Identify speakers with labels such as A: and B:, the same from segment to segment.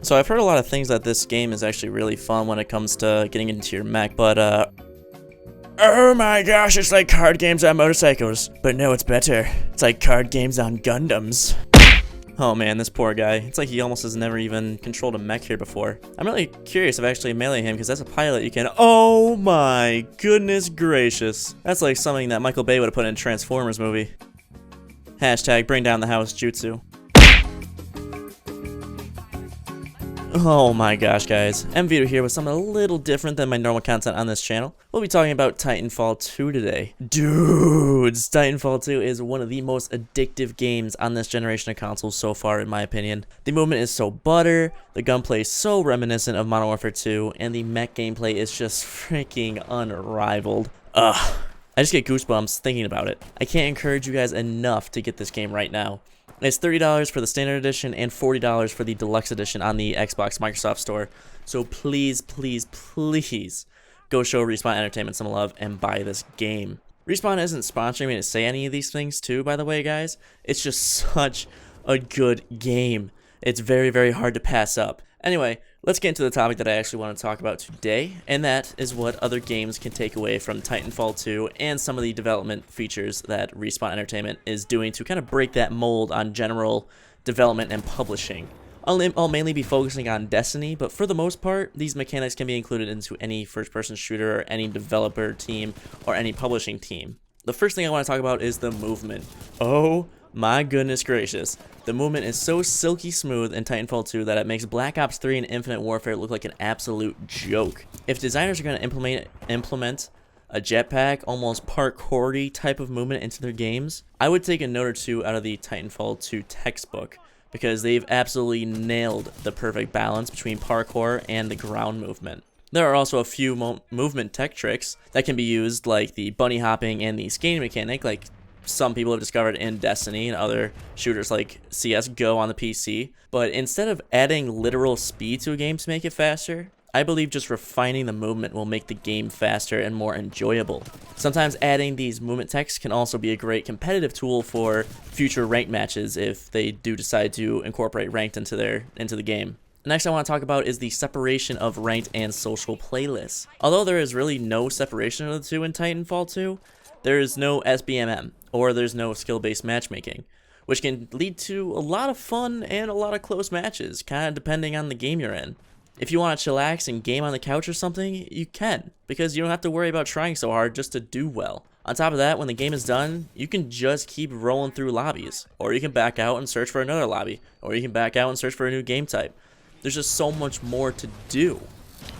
A: So I've heard a lot of things that this game is actually really fun when it comes to getting into your mech, but oh my gosh, it's like card games on motorcycles. But no, it's better. It's like card games on Gundams. Oh man, this poor guy. It's like he almost has never even controlled a mech here before. I'm really curious of actually meleeing him, because as a pilot you can— oh my goodness gracious. That's like something that Michael Bay would have put in a Transformers movie. Hashtag bring down the house jutsu. Oh my gosh, guys. MVito here with something a little different than my normal content on this channel. We'll be talking about Titanfall 2 today. Dudes, Titanfall 2 is one of the most addictive games on this generation of consoles so far, in my opinion. The movement is so butter, the gunplay is so reminiscent of Modern Warfare 2, and the mech gameplay is just freaking unrivaled. Ugh. I just get goosebumps thinking about it. I can't encourage you guys enough to get this game right now. It's $30 for the standard edition and $40 for the deluxe edition on the Xbox Microsoft Store. So please, please, please go show Respawn Entertainment some love and buy this game. Respawn isn't sponsoring me to say any of these things too, by the way, guys. It's just such a good game. It's very, very hard to pass up. Anyway, let's get into the topic that I actually want to talk about today, and that is what other games can take away from Titanfall 2 and some of the development features that Respawn Entertainment is doing to kind of break that mold on general development and publishing. I'll mainly be focusing on Destiny, but for the most part, these mechanics can be included into any first-person shooter or any developer team or any publishing team. The first thing I want to talk about is the movement. Oh my goodness gracious. The movement is so silky smooth in Titanfall 2 that it makes Black Ops 3 and Infinite Warfare look like an absolute joke. If designers are going to implement a jetpack, almost parkour-y type of movement into their games, I would take a note or two out of the Titanfall 2 textbook, because they've absolutely nailed the perfect balance between parkour and the ground movement. There are also a few movement tech tricks that can be used, like the bunny hopping and the skating mechanic, like some people have discovered in Destiny and other shooters like CSGO on the PC. But instead of adding literal speed to a game to make it faster, I believe just refining the movement will make the game faster and more enjoyable. Sometimes adding these movement techs can also be a great competitive tool for future ranked matches if they do decide to incorporate ranked into the game. Next I want to talk about is the separation of ranked and social playlists. Although there is really no separation of the two in Titanfall 2, there is no SBMM, or there's no skill-based matchmaking, which can lead to a lot of fun and a lot of close matches, kind of depending on the game you're in. If you want to chillax and game on the couch or something, you can, because you don't have to worry about trying so hard just to do well. On top of that, when the game is done, you can just keep rolling through lobbies, or you can back out and search for another lobby, or you can back out and search for a new game type. There's just so much more to do.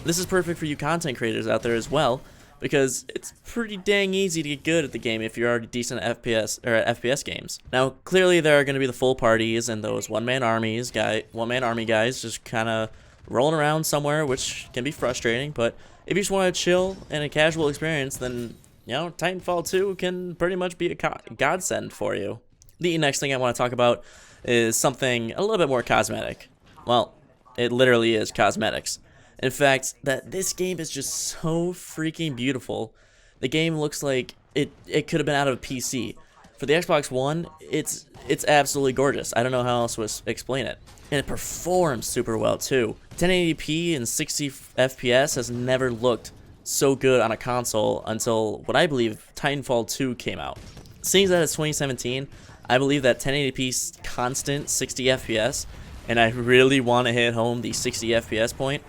A: This is perfect for you content creators out there as well, because it's pretty dang easy to get good at the game if you're already decent at FPS games. Now, clearly there are going to be the full parties and those one-man army guys just kind of rolling around somewhere, which can be frustrating. But if you just want to chill and a casual experience, then Titanfall 2 can pretty much be a godsend for you. The next thing I want to talk about is something a little bit more cosmetic. Well, it literally is cosmetics. In fact, that this game is just so freaking beautiful. The game looks like it could have been out of a PC. For the Xbox One, it's absolutely gorgeous. I don't know how else to explain it. And it performs super well too. 1080p and 60 FPS has never looked so good on a console until what I believe Titanfall 2 came out. Seeing that it's 2017, I believe that 1080p constant 60 FPS, and I really want to hit home the 60 FPS point.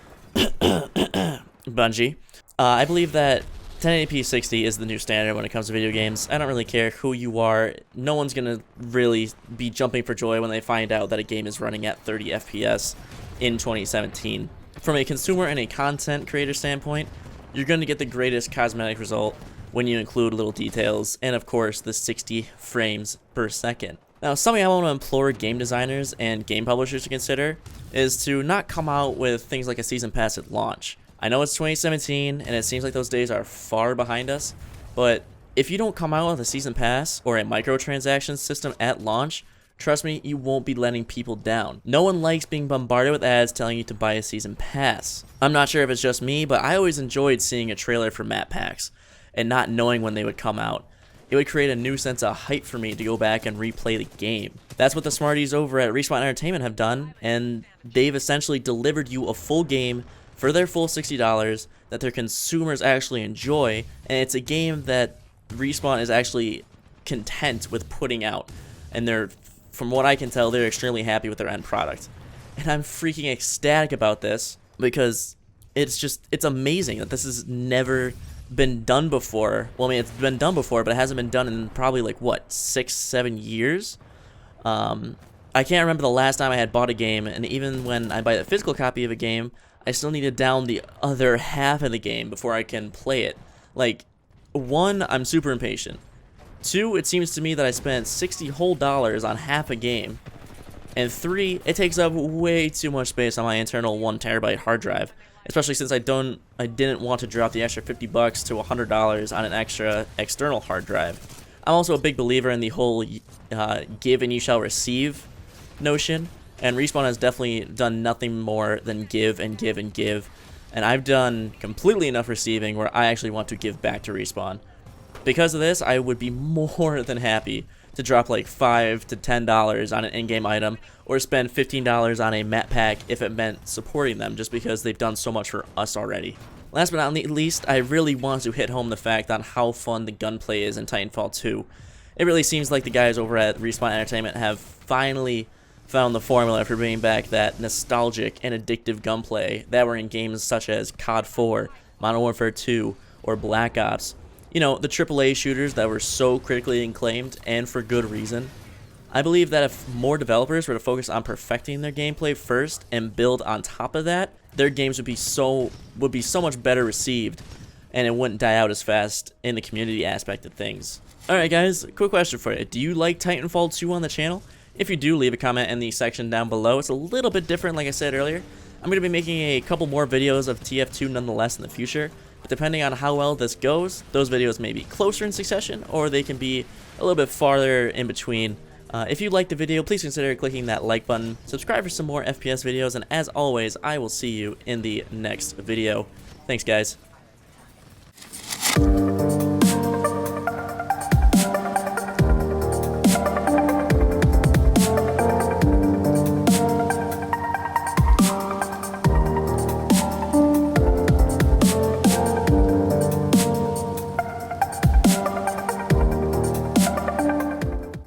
A: Bungie. I believe that 1080p 60 is the new standard when it comes to video games. I don't really care who you are. No one's gonna really be jumping for joy when they find out that a game is running at 30 FPS in 2017. From a consumer and a content creator standpoint, you're going to get the greatest cosmetic result when you include little details and, of course, the 60 frames per second. Now, something I want to implore game designers and game publishers to consider is to not come out with things like a season pass at launch. I know it's 2017 and it seems like those days are far behind us, but if you don't come out with a season pass or a microtransaction system at launch, trust me, you won't be letting people down. No one likes being bombarded with ads telling you to buy a season pass. I'm not sure if it's just me, but I always enjoyed seeing a trailer for map packs and not knowing when they would come out. it would create a new sense of hype for me to go back and replay the game. That's what the smarties over at Respawn Entertainment have done, and they've essentially delivered you a full game for their full $60 that their consumers actually enjoy, and it's a game that Respawn is actually content with putting out, and from what I can tell, they're extremely happy with their end product. And I'm freaking ecstatic about this because it's amazing that this has never been done before. Well, I mean, it's been done before, but it hasn't been done in probably like, what, 6-7 years? I can't remember the last time I had bought a game, and even when I buy a physical copy of a game, I still need to down the other half of the game before I can play it. Like, 1, I'm super impatient. 2, it seems to me that I spent $60 whole on half a game. And 3, it takes up way too much space on my internal 1 terabyte hard drive, especially since I didn't want to drop the extra $50 to $100 on an extra external hard drive. I'm also a big believer in the whole give and you shall receive notion, and Respawn has definitely done nothing more than give and give and give, and I've done completely enough receiving where I actually want to give back to Respawn. Because of this, I would be more than happy to drop like $5 to $10 on an in-game item, or spend $15 on a map pack if it meant supporting them, just because they've done so much for us already. Last but not least, I really want to hit home the fact on how fun the gunplay is in Titanfall 2. It really seems like the guys over at Respawn Entertainment have finally found the formula for bringing back that nostalgic and addictive gunplay that were in games such as COD 4, Modern Warfare 2, or Black Ops. You know, the AAA shooters that were so critically acclaimed, and for good reason. I believe that if more developers were to focus on perfecting their gameplay first and build on top of that, their games would be so much better received, and it wouldn't die out as fast in the community aspect of things. Alright guys, quick question for you. Do you like Titanfall 2 on the channel? If you do, leave a comment in the section down below. It's a little bit different, like I said earlier. I'm going to be making a couple more videos of TF2 nonetheless in the future, but depending on how well this goes, those videos may be closer in succession, or they can be a little bit farther in between. If you liked the video, please consider clicking that like button, subscribe for some more FPS videos, and as always, I will see you in the next video. Thanks guys.